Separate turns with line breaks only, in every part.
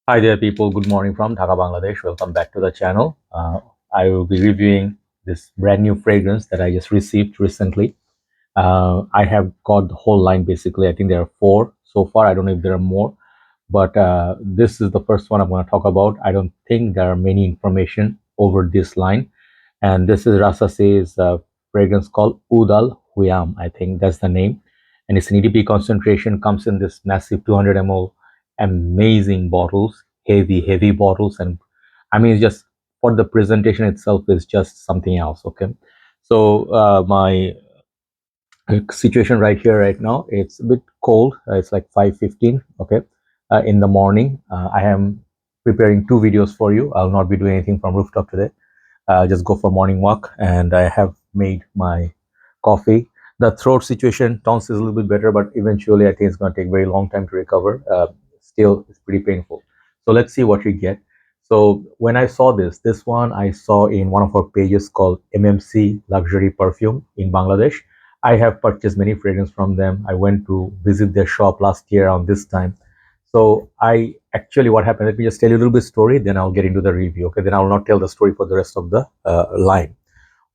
Hi there, people. Good morning from Dhaka, Bangladesh. Welcome back to the channel. I will be reviewing this brand new fragrance that I just received recently. I have got the whole line basically. I think there are four so far. I don't know if there are more, but this is the first one I'm going to talk about. I don't think there are many information over this line. And this is Rasasi's fragrance called Oud Al Huyam. I think that's the name. And its EDP concentration comes in this massive 200 ml amazing bottles, heavy bottles. And I mean, it's just for the presentation itself is just something else. Okay. So my situation right here, right now, it's a bit cold. It's like 5:15. Okay. In the morning, I am preparing two videos for you. I'll not be doing anything from rooftop today. Just go for morning walk, and I have made my coffee. The throat situation, tonsils is a little bit better, but eventually I think it's going to take very long time to recover. Still, it's pretty painful. So let's see what we get. So when I saw this one I saw in one of our pages called MMC Luxury Perfume in Bangladesh. I have purchased many fragrance from them. I went to visit their shop last year around this time. So I actually, what happened, let me just tell you a little bit story, then I'll get into the review. Okay, then I will not tell the story for the rest of the line.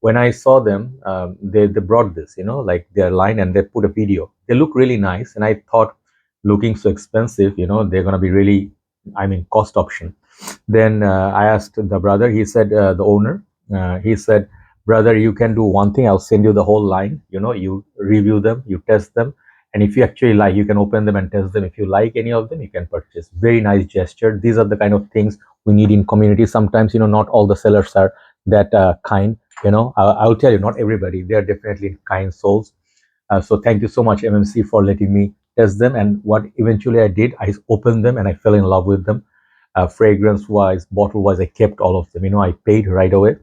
When I saw them, they brought this, like their line, and they put a video. They look really nice, and I thought, looking so expensive, they're gonna be really, I mean, cost option. Then I asked the brother. He said, the owner, he said, brother, you can do one thing. I'll send you the whole line. You review them, you test them, and if you actually like, you can open them and test them. If you like any of them, you can purchase. Very nice gesture. These are the kind of things we need in community. Sometimes, not all the sellers are that kind. I'll tell you, not everybody. They are definitely kind souls. So thank you so much, MMC, for letting me test them. And what eventually I did, I opened them and I fell in love with them. Fragrance wise, bottle wise, I kept all of them. I paid right away.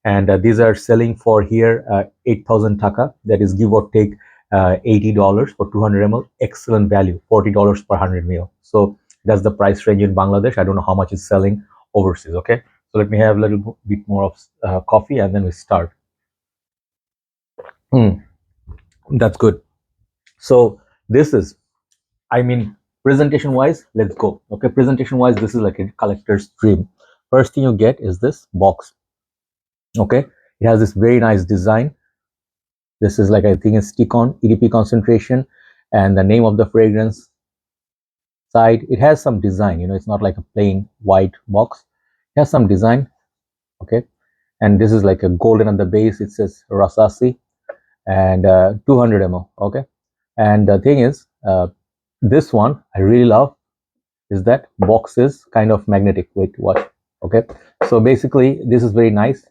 And these are selling for here 8,000 taka. That is give or take $80 for 200 ml. Excellent value, $40 per 100 ml. So that's the price range in Bangladesh. I don't know how much it's selling overseas. Okay. So let me have a little bit more of coffee and then we start. That's good. So this is, I mean, presentation wise, let's go. Okay, presentation wise, this is like a collector's dream. First thing you get is this box. Okay, it has this very nice design. This is like, I think, a stick on EDP concentration and the name of the fragrance side. It has some design, it's not like a plain white box. It has some design. Okay, and this is like a golden on the base. It says Rasasi and 200 ml. Okay, and the thing is, this one I really love is that box is kind of magnetic. Wait, watch. Okay, so basically this is very nice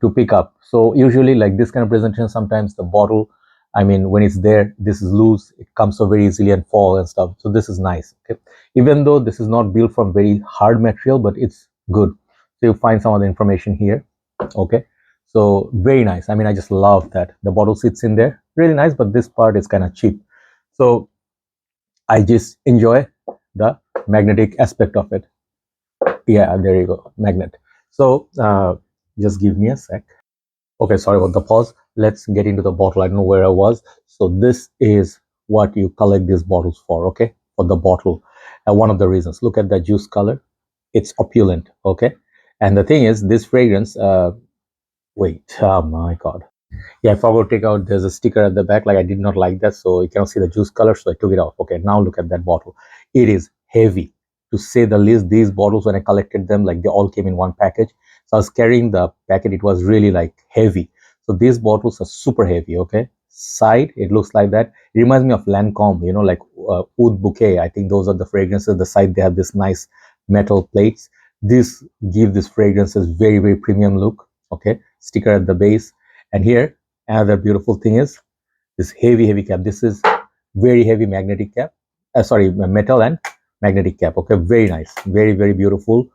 to pick up. So usually like this kind of presentation, sometimes the bottle, I mean, when it's there, this is loose, it comes so very easily and fall and stuff. So this is nice. Okay, even though this is not built from very hard material, but it's good. So you find some of the information here. Okay, so very nice. I mean, I just love that the bottle sits in there, really nice, but this part is kind of cheap. So I just enjoy the magnetic aspect of it. Yeah, there you go, magnet. So just give me a sec. Okay, sorry about the pause. Let's get into the bottle. I don't know where I was. So this is what you collect these bottles for. Okay, for the bottle. One of the reasons, look at the juice color. It's opulent. Okay, and the thing is, this fragrance, wait, oh my god, yeah, I forgot to take out, there's a sticker at the back, like I did not like that, so you cannot see the juice color, so I took it off. Okay, now look at that bottle. It is heavy, to say the least. These bottles, when I collected them, like they all came in one package, so I was carrying the packet. It was really like heavy. So these bottles are super heavy. Okay, side, it looks like that. It reminds me of Lancome, like Oud Bouquet. I think those are the fragrances. The side, they have this nice metal plates. This give this fragrances very premium look. Okay, sticker at the base. And here, another beautiful thing is this heavy cap. This is very heavy magnetic cap. Sorry, metal and magnetic cap. Okay, very nice, very beautiful.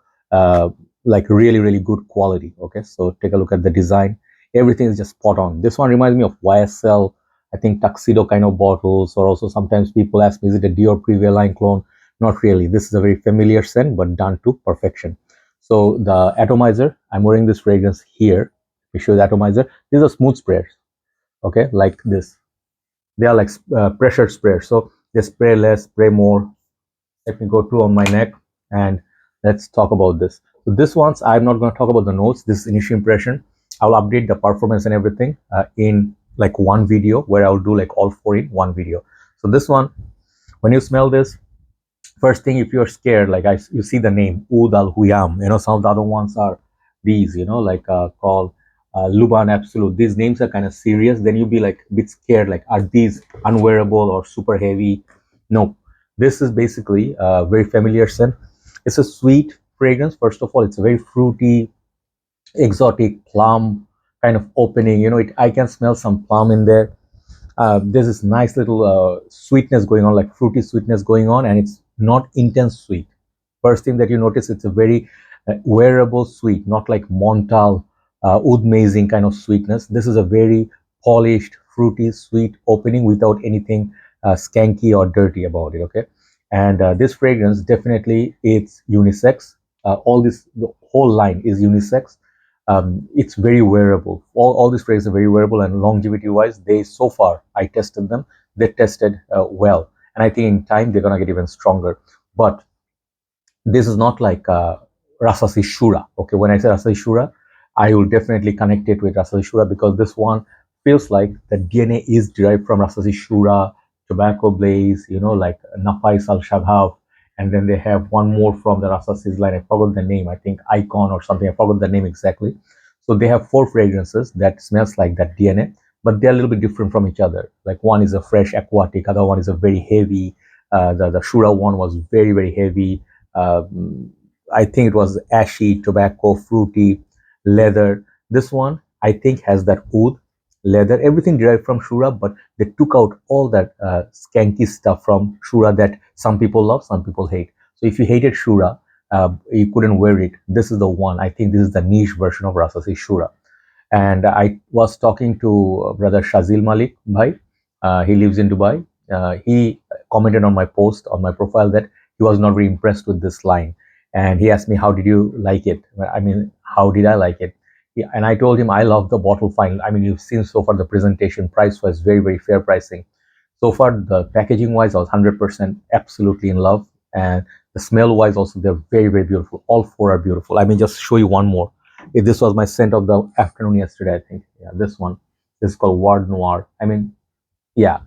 Like really good quality. Okay, so take a look at the design. Everything is just spot on. This one reminds me of YSL, I think, tuxedo kind of bottles, or also sometimes people ask me, is it a Dior Privia line clone? Not really. This is a very familiar scent, but done to perfection. So the atomizer, I'm wearing this fragrance here. We show the atomizer. These are smooth sprayers. Okay, like this. They are like pressure sprayers. So they spray less, spray more. Let me go to on my neck, and let's talk about this. So this one's, I'm not going to talk about the notes. This is initial impression. I'll update the performance and everything in like one video, where I'll do like all four in one video. So this one, when you smell this, first thing, if you're scared, like you see the name Oud Al Huyam, some of the other ones are these, like called Luban Absolute. These names are kind of serious. Then you'll be like a bit scared, like, are these unwearable or super heavy? No, this is basically a very familiar scent. It's a sweet fragrance. First of all, it's a very fruity, exotic plum kind of opening. I can smell some plum in there. There's this nice little sweetness going on, like fruity sweetness going on, and it's not intense sweet. First thing that you notice, it's a very wearable sweet, not like Montal, oud mazing kind of sweetness. This is a very polished, fruity, sweet opening without anything skanky or dirty about it. Okay, and this fragrance definitely it's unisex. The whole line is unisex. It's very wearable. All these fragrances are very wearable, and longevity wise, they, so far I tested them, they tested well, and I think in time they're gonna get even stronger. But this is not like Rasasi Shura. Okay, when I say Rasasi Shura, I will definitely connect it with Rasasi Shura, because this one feels like the DNA is derived from Rasasi Shura, Tobacco Blaze, like Nafais Al Shabhab, and then they have one more from the Rasasi's line. I forgot the name. I think Icon or something. I forgot the name exactly. So they have four fragrances that smells like that DNA, but they're a little bit different from each other. Like one is a fresh aquatic, other one is a very heavy. The Shura one was very very heavy. I think it was ashy, tobacco, fruity, leather. This one, I think, has that oud, leather, everything derived from Shura, but they took out all that skanky stuff from Shura that some people love, some people hate. So if you hated Shura, you couldn't wear it. This is the one. I think this is the niche version of Rasasi Shura. And I was talking to brother Shazil Malik Bhai. He lives in Dubai. He commented on my post on my profile that he was not very impressed with this line, and he asked me, how did you like it? I mean, how did I like it? Yeah, and I told him I love the bottle fine. I mean, you've seen so far the presentation, price was very very fair pricing. So far, the packaging wise, I was 100% absolutely in love, and the smell wise also, they're very very beautiful. All four are beautiful. I mean, just show you one more. If this was my scent of the afternoon yesterday, I think. Yeah, this one. This is called Ward Noir. I mean, yeah,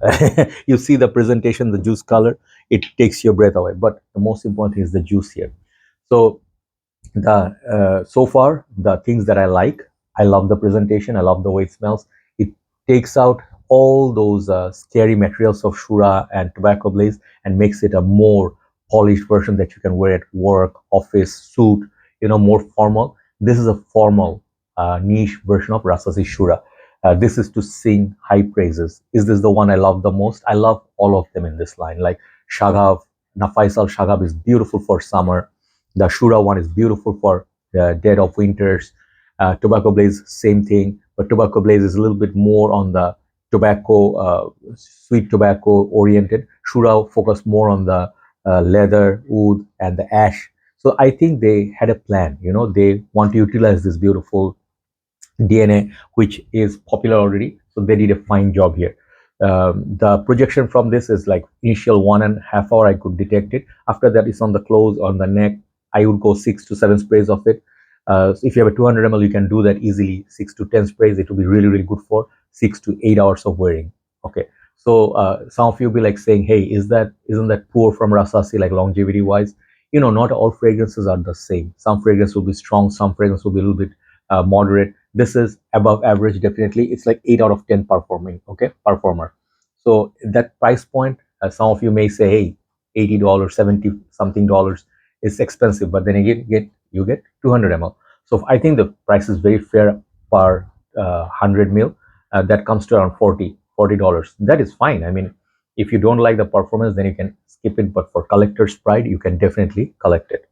you see the presentation, the juice color, it takes your breath away. But the most important is the juice here. So the so far the things that I love the presentation, I love the way it smells. It takes out all those scary materials of Shura and Tobacco Blaze and makes it a more polished version that you can wear at work, office, suit, more formal. This is a formal niche version of Rasasi Shura. This is to sing high praises. Is this the one I love the most? I love all of them in this line. Like Shaghav, Nafaisal Shaghav is beautiful for summer. The Shura one is beautiful for the dead of winters. Tobacco Blaze, same thing, but Tobacco Blaze is a little bit more on the tobacco, sweet tobacco oriented. Shura focused more on the leather, wood, and the ash. So I think they had a plan. They want to utilize this beautiful DNA, which is popular already. So they did a fine job here. The projection from this is like initial 1.5 hour, I could detect it. After that, it's on the clothes, on the neck. I would go 6 to 7 sprays of it. So if you have a 200 ml, you can do that easily. 6 to 10 sprays, it will be really, really good for 6 to 8 hours of wearing. Okay. So some of you will be like saying, hey, isn't that poor from Rasasi, like longevity wise? Not all fragrances are the same. Some fragrance will be strong, some fragrance will be a little bit moderate. This is above average, definitely. It's like 8 out of 10 performing, okay, performer. So that price point, some of you may say, hey, $80, 70 something dollars is expensive, but then again, you get 200 ml. So I think the price is very fair per 100 ml. That comes to around $40. That is fine. I mean, if you don't like the performance, then you can skip it. But for collector's pride, you can definitely collect it.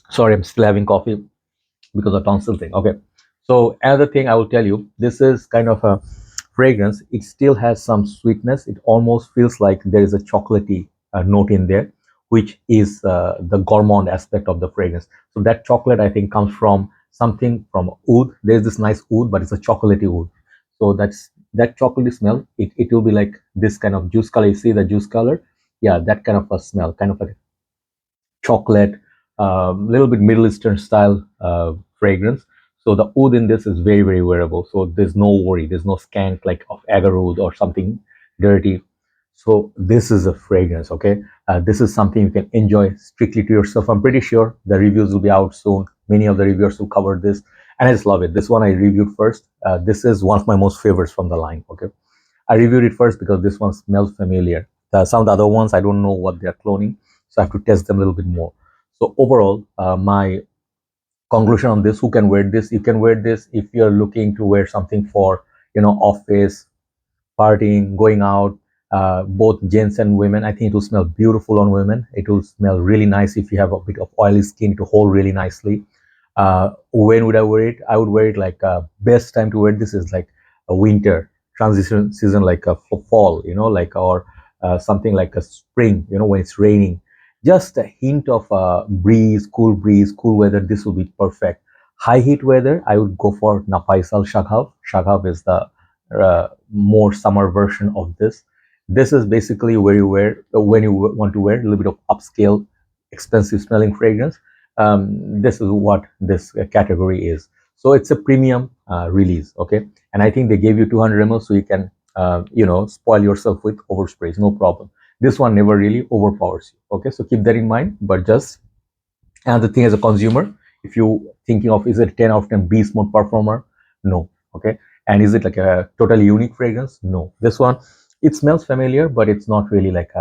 Sorry, I'm still having coffee because of tonsil thing. Okay, so another thing I will tell you, this is kind of a fragrance. It still has some sweetness. It almost feels like there is a chocolatey note in there, which is the gourmand aspect of the fragrance. So that chocolate, I think, comes from something from oud. There's this nice oud, but it's a chocolatey oud. So that chocolatey smell. It will be like this kind of juice color. You see the juice color? Yeah, that kind of a smell, kind of a chocolate, little bit Middle Eastern style fragrance. So the oud in this is very, very wearable. So there's no worry. There's no skank like of agar oud or something dirty. So this is a fragrance, okay? This is something you can enjoy strictly to yourself. I'm pretty sure the reviews will be out soon. Many of the reviewers will cover this, and I just love it. This one I reviewed first. This is one of my most favorites from the line, okay? I reviewed it first because this one smells familiar. Some of the other ones, I don't know what they're cloning, so I have to test them a little bit more. So overall, my conclusion on this: who can wear this? You can wear this if you're looking to wear something for, office, partying, going out, both gents and women. I think it will smell beautiful on women. It will smell really nice if you have a bit of oily skin to hold really nicely. When would I wear it? I would wear it like best time to wear this is like a winter transition season, like a fall, like or something like a spring, when it's raining. Just a hint of breeze, cool weather. This will be perfect. High heat weather, I would go for Napaisal Shaghav. Shaghav is the more summer version of this. This is basically where you wear when you want to wear a little bit of upscale, expensive smelling fragrance. This is what this category is. So it's a premium release, okay? And I think they gave you 200 ml so you can, spoil yourself with oversprays, no problem. This one never really overpowers you, okay? So keep that in mind. But just another thing as a consumer, if you thinking of is it a 10 out of 10 beast mode performer, no, okay? And is it like a totally unique fragrance? No. This one, it smells familiar, but it's not really like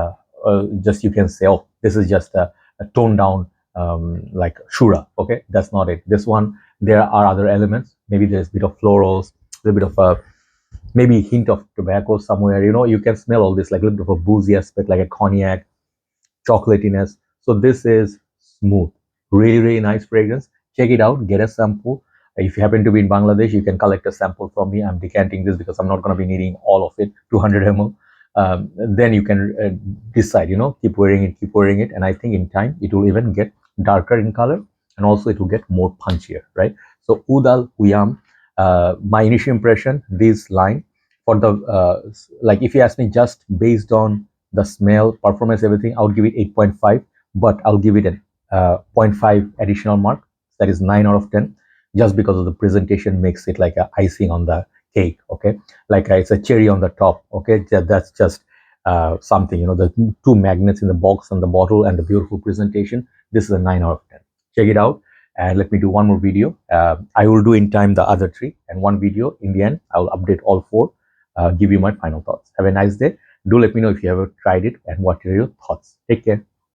just you can say, oh, this is just a toned down like Shura. Okay, that's not it. This one, there are other elements. Maybe there's a bit of florals, a little bit of a maybe hint of tobacco somewhere. You can smell all this like a little bit of a boozy aspect, like a cognac, chocolatiness. So this is smooth, really, really nice fragrance. Check it out, get a sample. If you happen to be in Bangladesh, you can collect a sample from me. I'm decanting this because I'm not going to be needing all of it, 200 ml. Then you can decide, keep wearing it. And I think in time, it will even get darker in color, and also it will get more punchier, right? So Oud Al Huyam, my initial impression, this line, for the, like if you ask me just based on the smell, performance, everything, I would give it 8.5, but I'll give it a 0.5 additional mark. That is 9 out of 10, just because of the presentation makes it like a icing on the cake, okay? Like it's a cherry on the top, okay? That's just something, the two magnets in the box and the bottle and the beautiful presentation. This is a 9 out of 10. Check it out, and let me do one more video. I will do in time the other 3, and one video in the end. I will update all 4, give you my final thoughts. Have a nice day. Do let me know if you ever tried it and what are your thoughts. Take care.